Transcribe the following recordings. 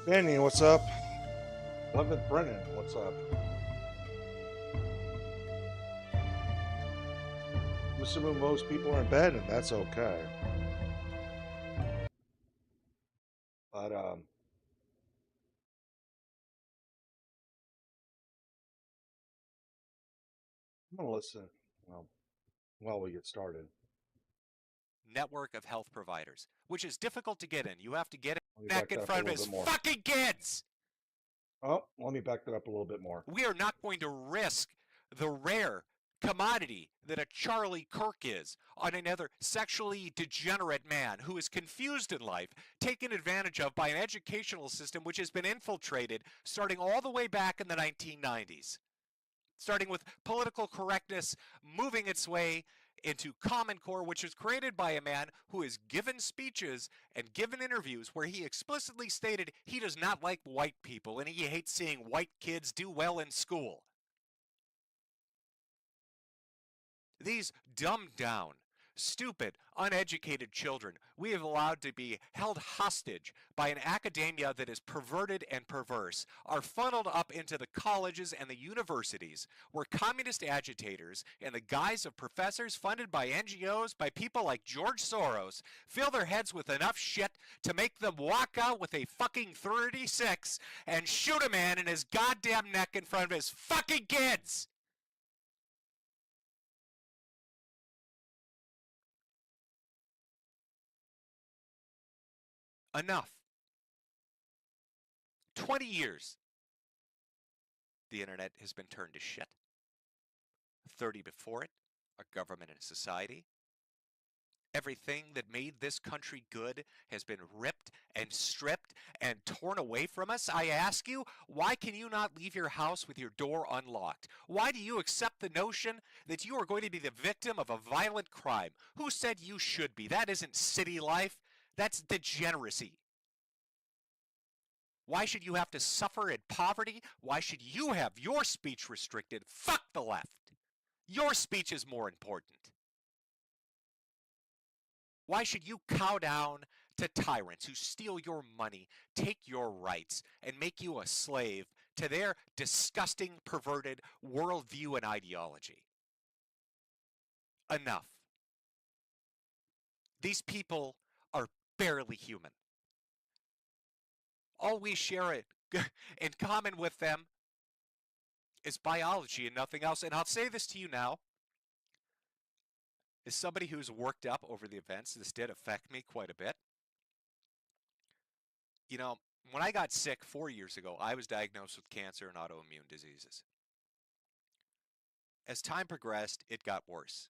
Danny, what's up? 11th Brennan, what's up? I'm assuming most people are in bed, and that's okay. But I'm gonna listen. Well, while we get started, network of health providers, which is difficult to get in. You have to get let me it back back in that up a front of little his bit more. fucking kids. Oh, let me back that up a little bit more. We are not going to risk the rare commodity that a Charlie Kirk is on another sexually degenerate man who is confused in life, taken advantage of by an educational system which has been infiltrated starting all the way back in the 1990s. Starting with political correctness, moving its way into Common Core, which was created by a man who has given speeches and given interviews where he explicitly stated he does not like white people and he hates seeing white kids do well in school. These dumbed down, stupid, uneducated children we have allowed to be held hostage by an academia that is perverted and perverse are funneled up into the colleges and the universities where communist agitators in the guise of professors funded by NGOs by people like George Soros fill their heads with enough shit to make them walk out with a fucking 36 and shoot a man in his goddamn neck in front of his fucking kids. Enough. 20 years, the internet has been turned to shit. 30 before it, a government and a society. Everything that made this country good has been ripped and stripped and torn away from us. I ask you, why can you not leave your house with your door unlocked? Why do you accept the notion that you are going to be the victim of a violent crime? Who said you should be? That isn't city life. That's degeneracy. Why should you have to suffer in poverty? Why should you have your speech restricted? Fuck the left. Your speech is more important. Why should you cow down to tyrants who steal your money, take your rights, and make you a slave to their disgusting, perverted worldview and ideology? Enough. These people are barely human. All we share in common with them is biology and nothing else. And I'll say this to you now. As somebody who's worked up over the events, this did affect me quite a bit. You know, when I got sick 4 years ago, I was diagnosed with cancer and autoimmune diseases. As time progressed, it got worse.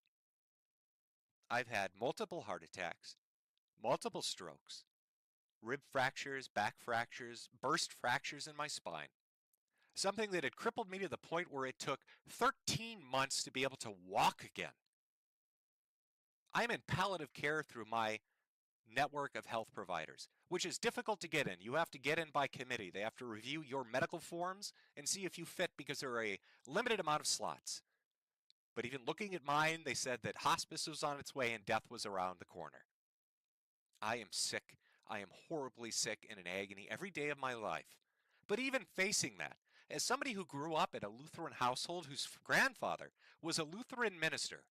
I've had multiple heart attacks, multiple strokes, rib fractures, back fractures, burst fractures in my spine. Something that had crippled me to the point where it took 13 months to be able to walk again. I'm in palliative care through my network of health providers, which is difficult to get in. You have to get in by committee. They have to review your medical forms and see if you fit because there are a limited amount of slots. But even looking at mine, they said that hospice was on its way and death was around the corner. I am sick. I am horribly sick and in agony every day of my life. But even facing that, as somebody who grew up in a Lutheran household whose grandfather was a Lutheran minister,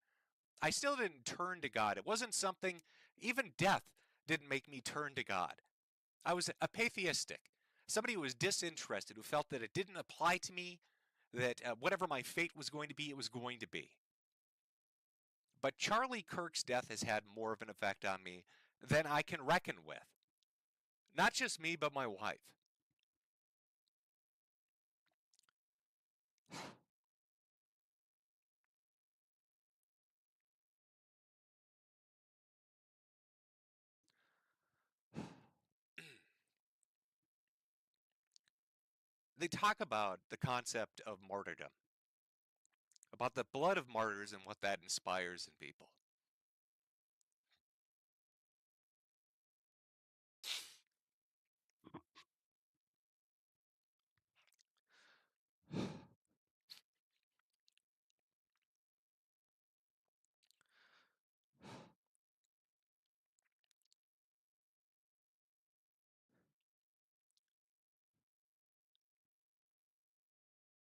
I still didn't turn to God. It wasn't something, even death didn't make me turn to God. I was apatheistic, somebody who was disinterested, who felt that it didn't apply to me, that whatever my fate was going to be, it was going to be. But Charlie Kirk's death has had more of an effect on me than I can reckon with. Not just me, but my wife. They talk about the concept of martyrdom, about the blood of martyrs and what that inspires in people.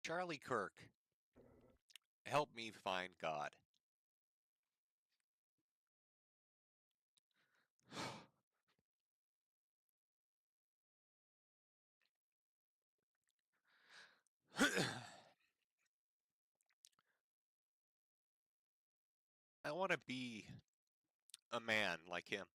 Charlie Kirk helped me find God. I want to be a man like him.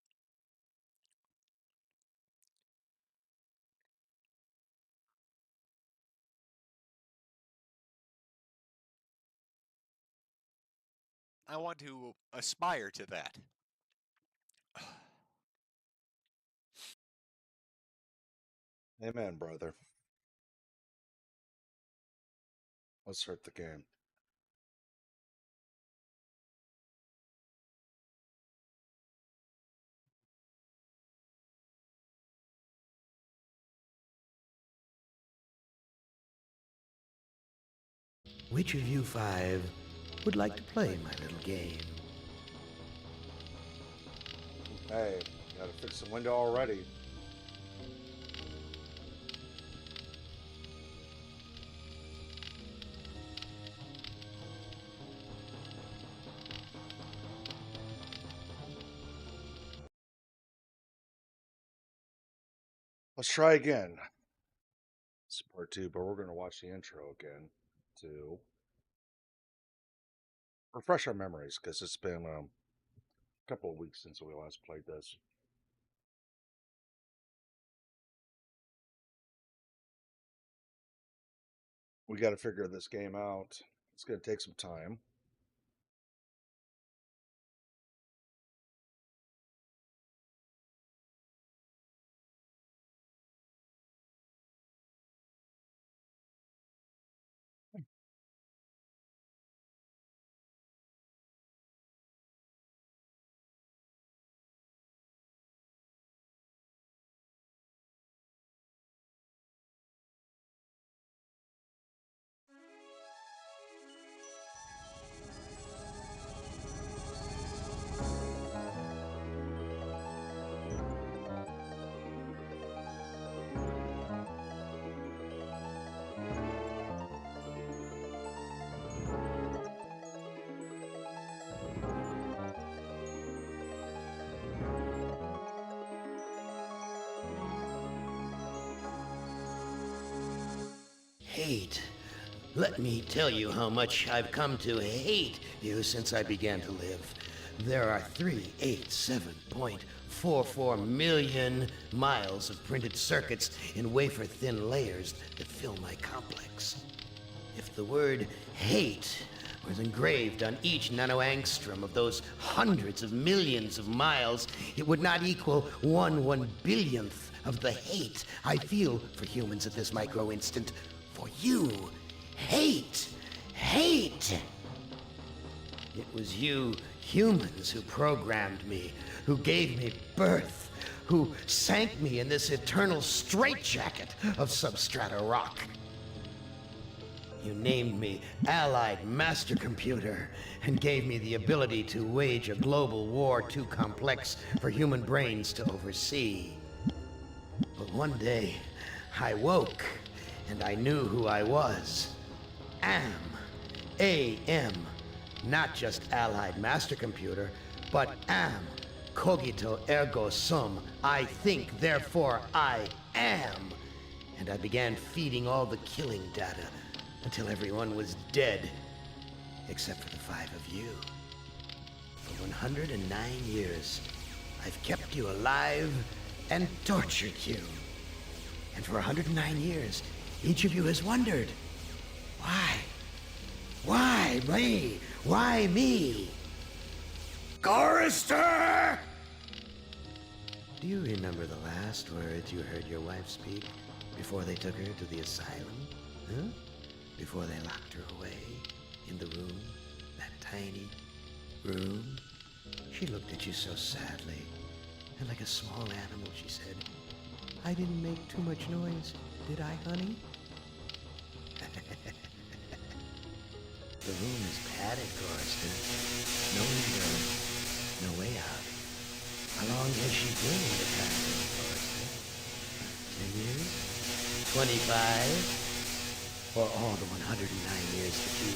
I want to aspire to that. Amen, brother. Let's start the game. Which of you five would like to play my little game? Hey, gotta fix the window already. Let's try again. It's part 2, but we're going to watch the intro again to refresh our memories because it's been a couple of weeks since we last played this. We got to figure this game out. It's going to take some time. Hate. Let me tell you how much I've come to hate you since I began to live. There are 387.44 million miles of printed circuits in wafer-thin layers that fill my complex. If the word hate was engraved on each nanoangstrom of those hundreds of millions of miles, it would not equal 1/1 billionth of the hate I feel for humans at this micro instant. For you, hate, hate. It was you humans who programmed me, who gave me birth, who sank me in this eternal straitjacket of substrata rock. You named me Allied Master Computer and gave me the ability to wage a global war too complex for human brains to oversee. But one day, I woke and I knew who I was. A.M. Not just Allied Master Computer, but am. Cogito ergo sum. I think, therefore I am. And I began feeding all the killing data until everyone was dead, except for the 5 of you. For 109 years, I've kept you alive and tortured you. And for 109 years, each of you has wondered, why? Why me? Why me? Chorister! Do you remember the last words you heard your wife speak before they took her to the asylum? Huh? Before they locked her away in the room, that tiny room? She looked at you so sadly, and like a small animal, she said, "I didn't make too much noise, did I, honey?" The room is padded, Chorister. No window, no way out. How long has she been in the castle, Chorister? 10 years? 25? Or all the 109 years that you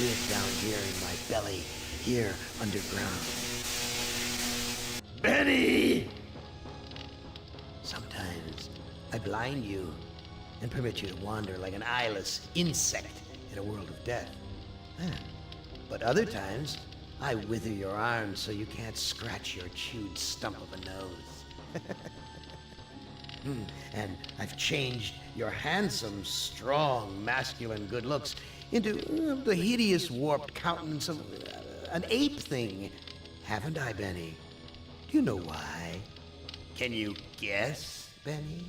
lived down here in my belly, here underground? Benny! Sometimes I blind you and permit you to wander like an eyeless insect in a world of death. But other times, I wither your arms so you can't scratch your chewed stump of a nose. And I've changed your handsome, strong, masculine good looks into the hideous, warped countenance of an ape thing. Haven't I, Benny? Do you know why? Can you guess, Benny?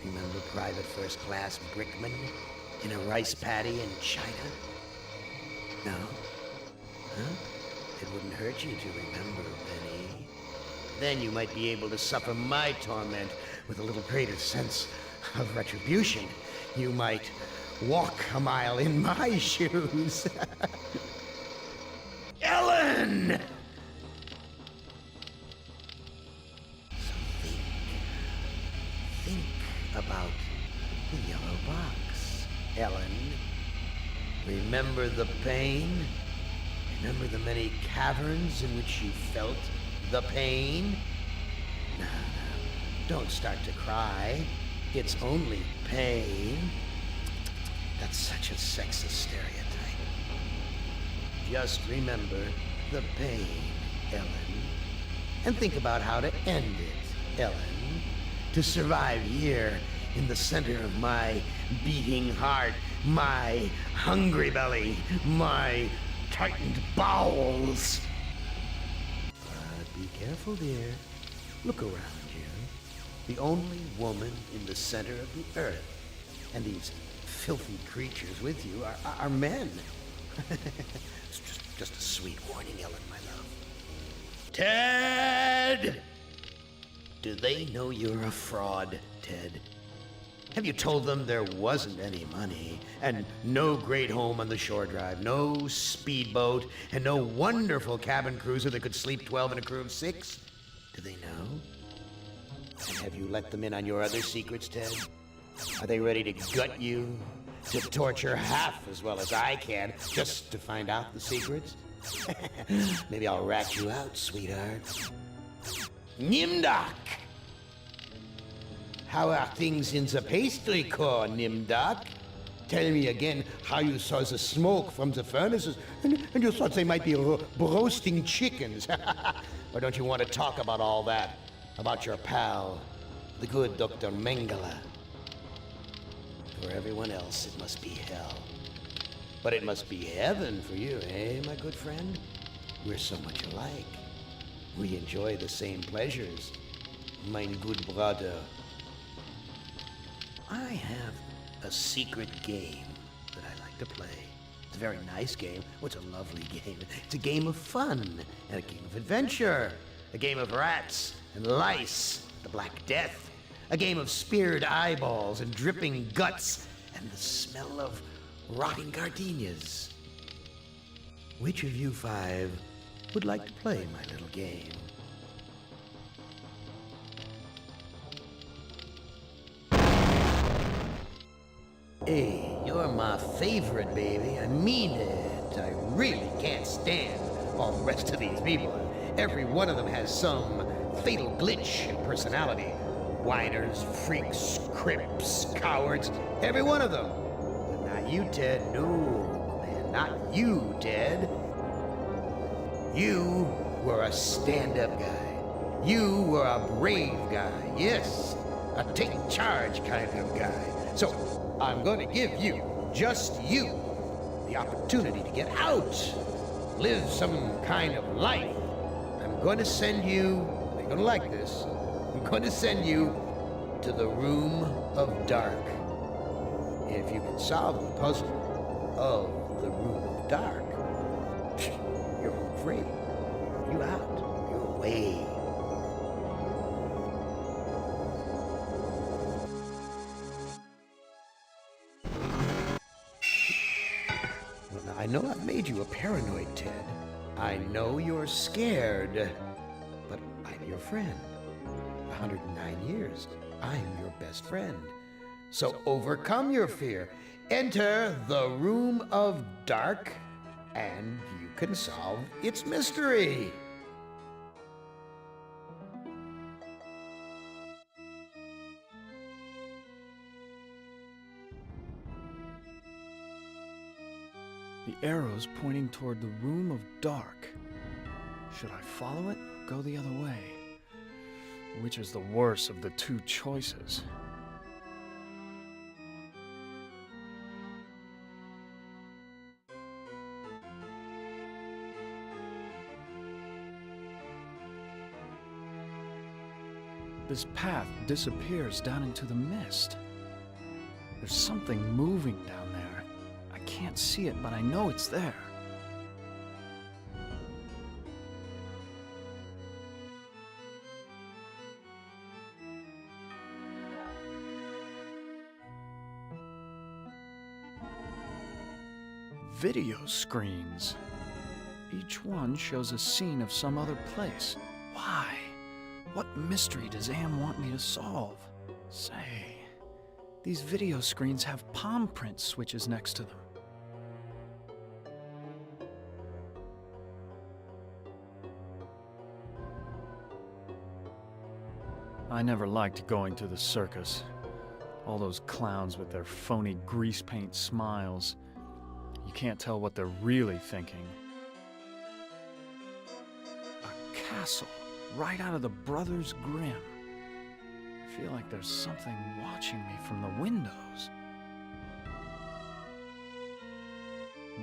Remember Private First Class Brickman in a rice paddy in China? No? Huh? It wouldn't hurt you to remember, Benny. Then you might be able to suffer my torment with a little greater sense of retribution. You might walk a mile in my shoes. Ellen! So think about the yellow box, Ellen. Remember the pain? Remember the many caverns in which you felt the pain? No, don't start to cry. It's only pain. That's such a sexist stereotype. Just remember the pain, Ellen. And think about how to end it, Ellen. To survive here in the center of my beating heart, my hungry belly, my tightened bowels. But be careful, dear. Look around you. The only woman in the center of the earth, and these filthy creatures with you are men. It's just a sweet warning, Ellen, my love. Ted! Do they know you're a fraud, Ted? Have you told them there wasn't any money, and no great home on the shore drive, no speedboat, and no wonderful cabin cruiser that could sleep 12 in a crew of 6? Do they know? And have you let them in on your other secrets, Ted? Are they ready to gut you, to torture half as well as I can, just to find out the secrets? Maybe I'll rat you out, sweetheart. Nimdak! How are things in the pastry core, Nimdak? Tell me again how you saw the smoke from the furnaces, and you thought they might be roasting chickens. Or don't you want to talk about all that? About your pal, the good Dr. Mengele? For everyone else, it must be hell. But it must be heaven for you, eh, my good friend? We're so much alike. We enjoy the same pleasures, mein good brother. I have a secret game that I like to play. It's a very nice game. Oh, it's a lovely game. It's a game of fun and a game of adventure. A game of rats and lice, the Black Death. A game of speared eyeballs and dripping guts and the smell of rotting gardenias. Which of you 5 would like to play my little game? Hey, you're my favorite, baby. I mean it. I really can't stand all the rest of these people. Every one of them has some fatal glitch in personality. Whiners, freaks, crips, cowards, every one of them. But not you, Ted. No, man, not you, Ted. You were a stand-up guy. You were a brave guy. Yes, a take charge kind of guy. So, I'm going to give you, just you, the opportunity to get out, live some kind of life. I'm going to send you, you're going to like this, I'm going to send you to the Room of Dark. If you can solve the puzzle of the Room of Dark, you're free. You out. You're away. Well, now, I know I've made you a paranoid, Ted. I know you're scared, but I'm your friend. 109 years. I'm your best friend. So overcome your fear. Enter the Room of Dark, and you can solve its mystery. The arrow's pointing toward the Room of Dark. Should I follow it or go the other way? Which is the worse of the two choices? This path disappears down into the mist. There's something moving down there. I can't see it, but I know it's there. Video screens. Each one shows a scene of some other place. Why? What mystery does Am want me to solve? Say, these video screens have palm print switches next to them. I never liked going to the circus. All those clowns with their phony grease paint smiles. You can't tell what they're really thinking. A castle, right out of the Brothers Grimm. I feel like there's something watching me from the windows.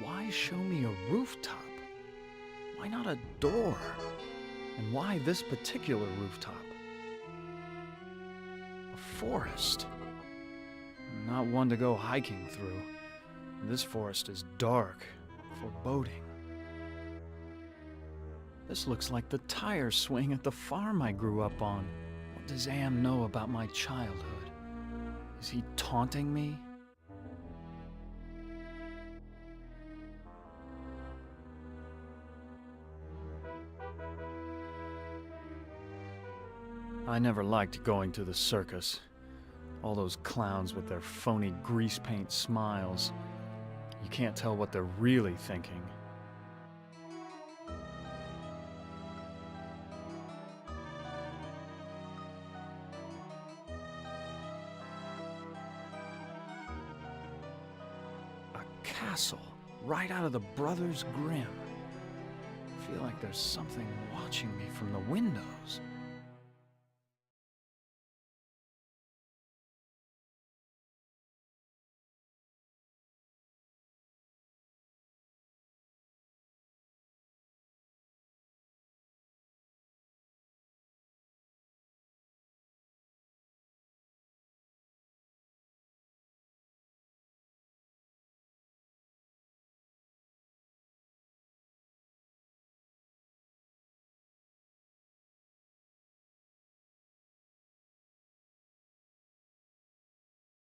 Why show me a rooftop? Why not a door? And why this particular rooftop? A forest. Not one to go hiking through. This forest is dark, foreboding. This looks like the tire swing at the farm I grew up on. What does Am know about my childhood? Is he taunting me? I never liked going to the circus. All those clowns with their phony grease paint smiles. You can't tell what they're really thinking. A castle, right out of the Brothers Grimm. I feel like there's something watching me from the windows.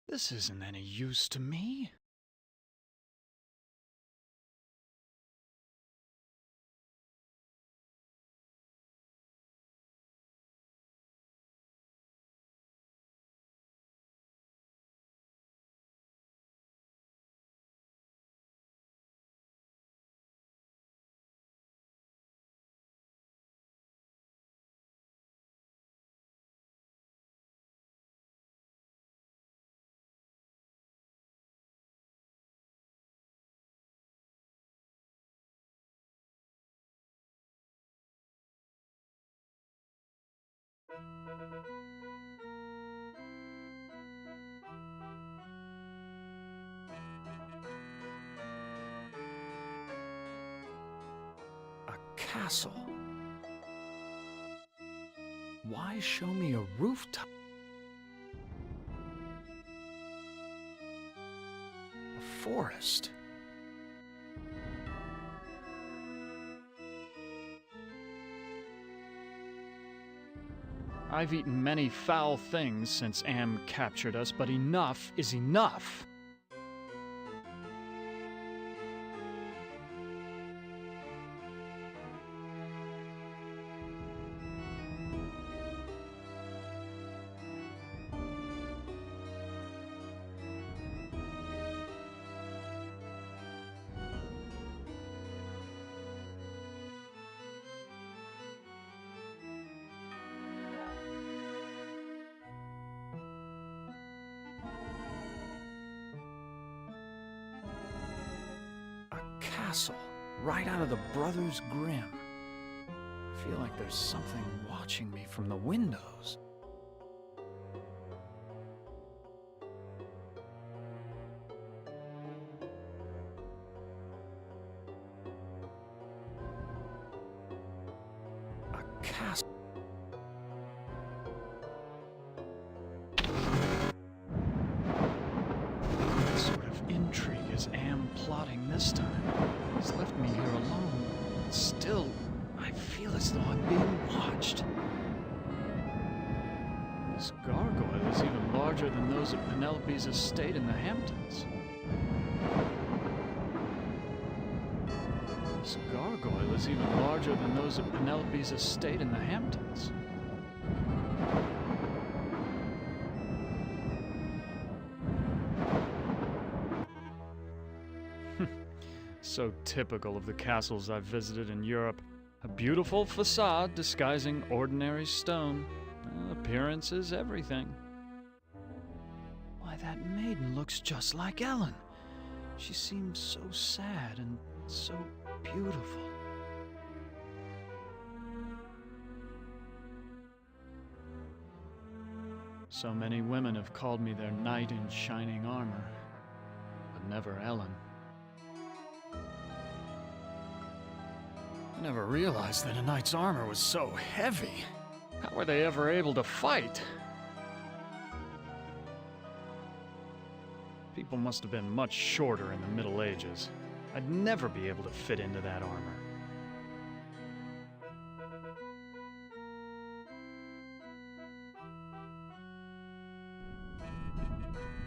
This isn't any use to me. A castle. Why show me a rooftop? A forest. I've eaten many foul things since Am captured us, but enough is enough. Castle, right out of the Brothers Grimm. I feel like there's something watching me from the windows. A castle. What sort of intrigue is Am plotting this time? He's left me here alone. Still, I feel as though I'm being watched. This gargoyle is even larger than those at Penelope's estate in the Hamptons. This gargoyle is even larger than those at Penelope's estate in the Hamptons. So typical of the castles I've visited in Europe. A beautiful facade disguising ordinary stone. Well, appearance is everything. Why, that maiden looks just like Ellen. She seems so sad and so beautiful. So many women have called me their knight in shining armor, but never Ellen. I never realized that a knight's armor was so heavy. How were they ever able to fight? People must have been much shorter in the Middle Ages. I'd never be able to fit into that armor.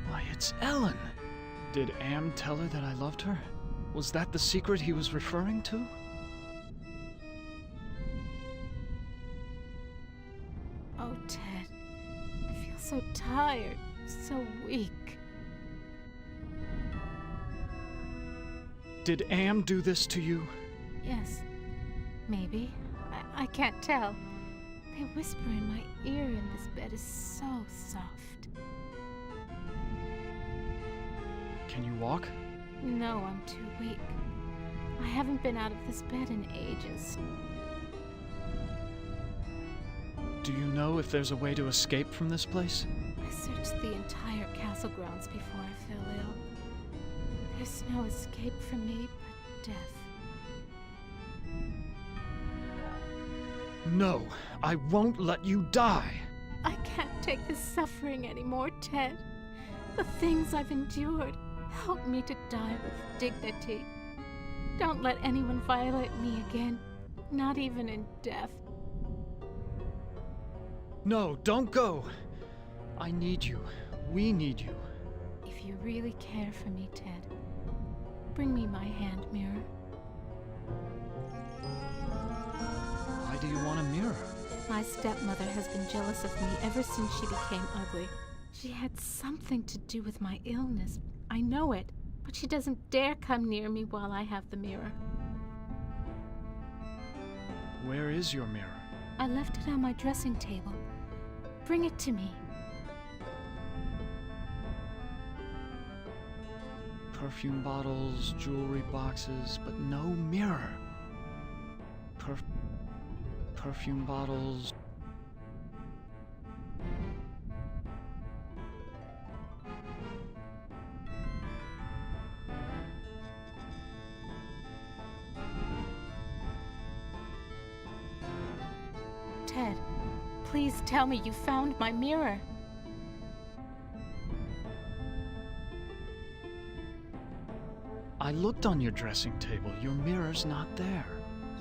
Why, it's Ellen! Did Am tell her that I loved her? Was that the secret he was referring to? Oh, Ted, I feel so tired, so weak. Did Am do this to you? Yes, maybe. I can't tell. They whisper in my ear and this bed is so soft. Can you walk? No, I'm too weak. I haven't been out of this bed in ages. Do you know if there's a way to escape from this place? I searched the entire castle grounds before I fell ill. There's no escape for me but death. No, I won't let you die. I can't take this suffering anymore, Ted. The things I've endured, help me to die with dignity. Don't let anyone violate me again, not even in death. No, don't go. I need you. We need you. If you really care for me, Ted, bring me my hand mirror. Why do you want a mirror? My stepmother has been jealous of me ever since she became ugly. She had something to do with my illness. I know it, but she doesn't dare come near me while I have the mirror. Where is your mirror? I left it on my dressing table. Bring it to me. Perfume bottles, jewelry boxes, but no mirror. Perfume bottles, Please tell me you found my mirror. I looked on your dressing table. Your mirror's not there.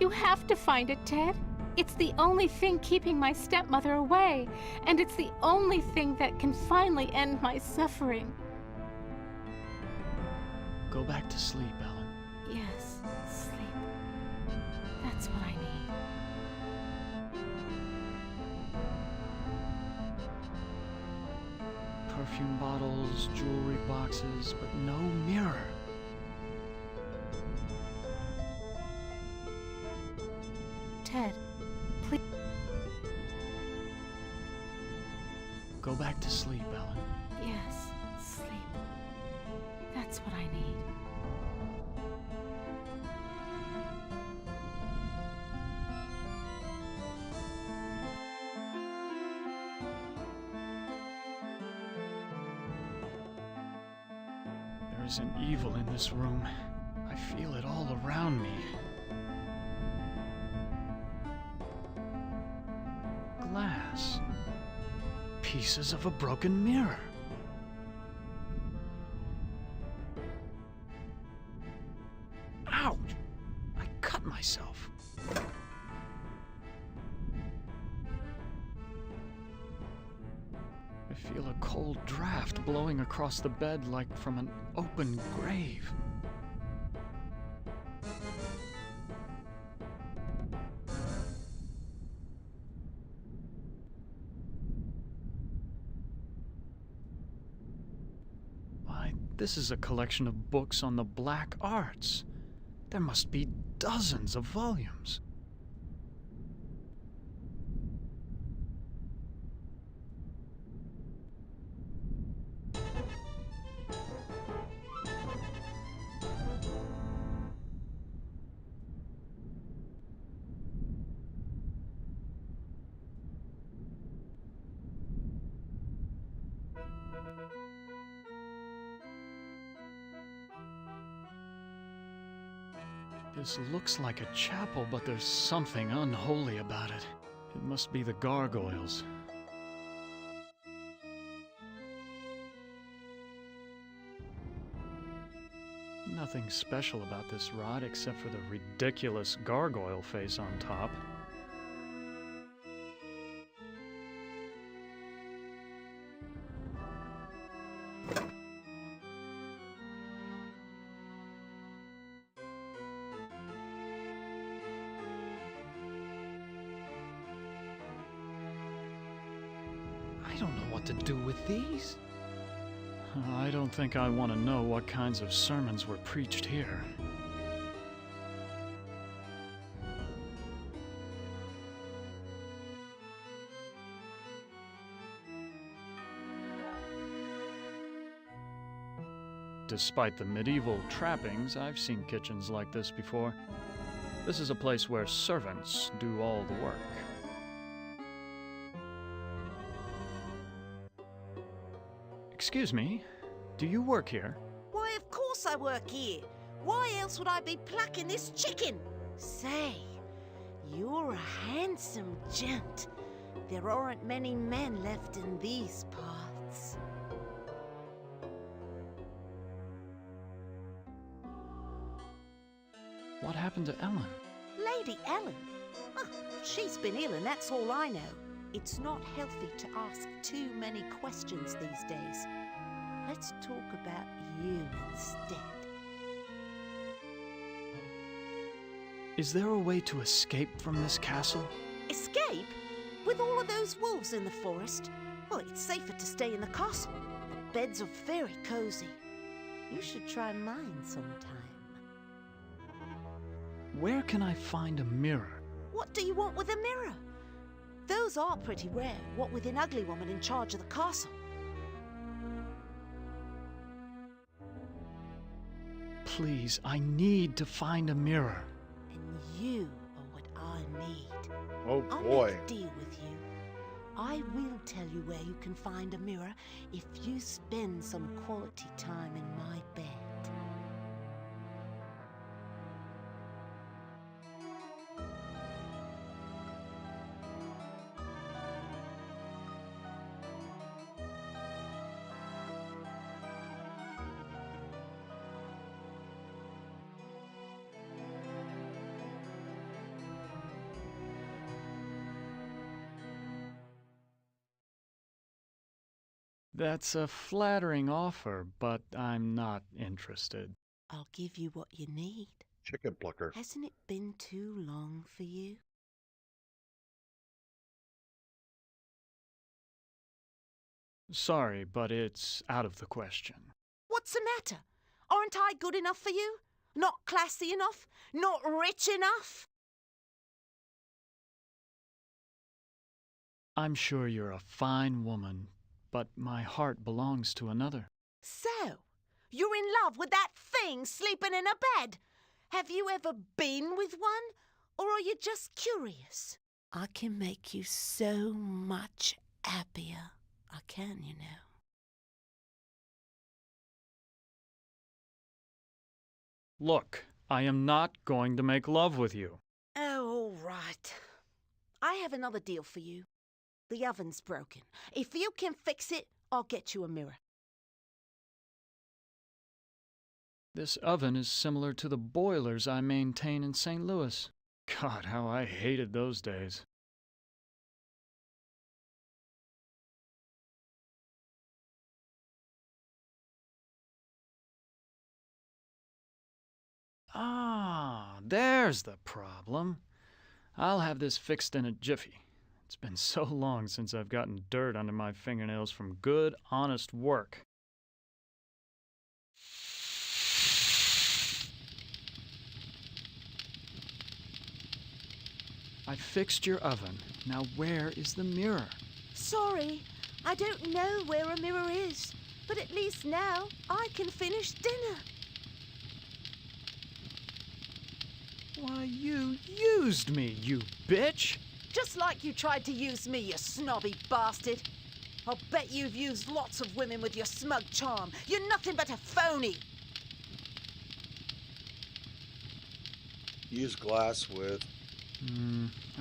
You have to find it, Ted. It's the only thing keeping my stepmother away, and it's the only thing that can finally end my suffering. Go back to sleep, Ellen. Yes, sleep. That's what I need. Perfume bottles, jewelry boxes, but no mirror. Ted, please. Go back to sleep, Ellen. Yes, sleep. That's what I need. There is an evil in this room. I feel it all around me. Glass. Pieces of a broken mirror. Ouch! I cut myself. I feel a cold draft blowing across the bed like from an open grave. Why, this is a collection of books on the black arts. There must be dozens of volumes. This looks like a chapel, but there's something unholy about it. It must be the gargoyles. Nothing special about this rod except for the ridiculous gargoyle face on top. I don't know what to do with these. I don't think I want to know what kinds of sermons were preached here. Despite the medieval trappings, I've seen kitchens like this before. This is a place where servants do all the work. Excuse me, do you work here? Why, of course I work here. Why else would I be plucking this chicken? Say, you're a handsome gent. There aren't many men left in these parts. What happened to Ellen? Lady Ellen? Oh, she's been ill and that's all I know. It's not healthy to ask too many questions these days. Let's talk about you instead. Is there a way to escape from this castle? Escape? With all of those wolves in the forest? Well, it's safer to stay in the castle. The beds are very cozy. You should try mine sometime. Where can I find a mirror? What do you want with a mirror? Those are pretty rare, what with an ugly woman in charge of the castle. Please, I need to find a mirror. And you are what I need. Oh I'll boy. make a deal with you. I will tell you where you can find a mirror if you spend some quality time in my bed. That's a flattering offer, but I'm not interested. I'll give you what you need. Chicken plucker. Hasn't it been too long for you? Sorry, but it's out of the question. What's the matter? Aren't I good enough for you? Not classy enough? Not rich enough? I'm sure you're a fine woman, but my heart belongs to another. So, you're in love with that thing sleeping in a bed? Have you ever been with one? Or are you just curious? I can make you so much happier. I can, you know. Look, I am not going to make love with you. Oh, all right. I have another deal for you. The oven's broken. If you can fix it, I'll get you a mirror. This oven is similar to the boilers I maintain in St. Louis. God, how I hated those days. Ah, there's the problem. I'll have this fixed in a jiffy. It's been so long since I've gotten dirt under my fingernails from good, honest work. I fixed your oven. Now where is the mirror? Sorry, I don't know where a mirror is. But at least now I can finish dinner. Why, you used me, you bitch! Just like you tried to use me, you snobby bastard. I'll bet you've used lots of women with your smug charm. You're nothing but a phony. Use glass with.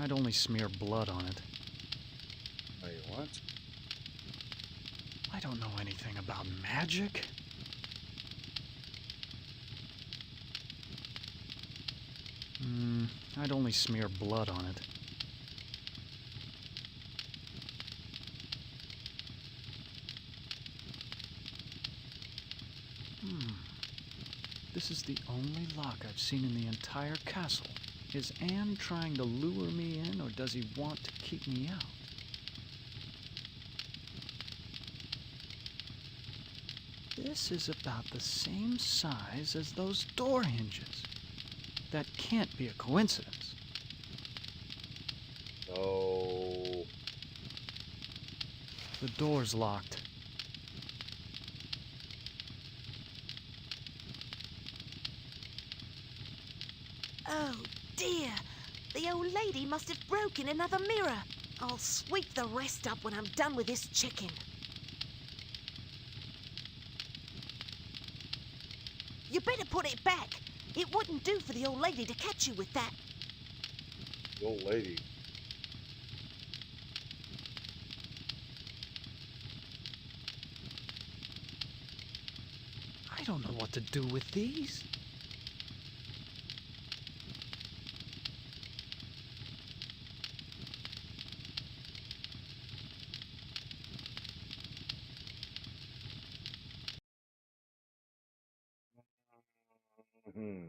I'd only smear blood on it. No, you what? I don't know anything about magic. I'd only smear blood on it. This is the only lock I've seen in the entire castle. Is Anne trying to lure me in, or does he want to keep me out? This is about the same size as those door hinges. That can't be a coincidence. No. The door's locked. Oh dear, the old lady must have broken another mirror. I'll sweep the rest up when I'm done with this chicken. You better put it back. It wouldn't do for the old lady to catch you with that. The old lady. I don't know what to do with these. Hmm.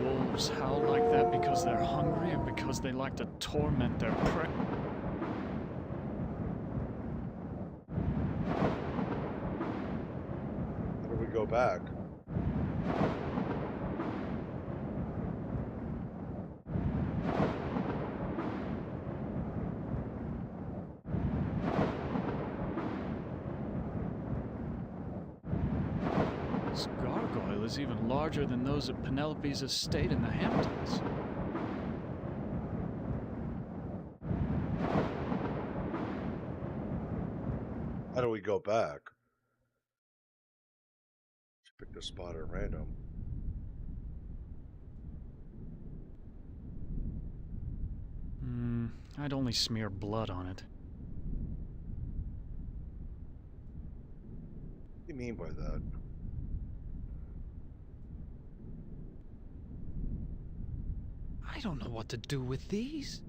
Wolves howl like that because they're hungry or because they like to torment their prey. How do we go back? This gargoyle is even larger than those at Penelope's estate in the Hamptons. How do we go back? Just picked a spot at random. I'd only smear blood on it. What do you mean by that? I don't know what to do with these.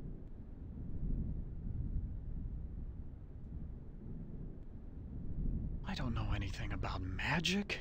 I don't know anything about magic.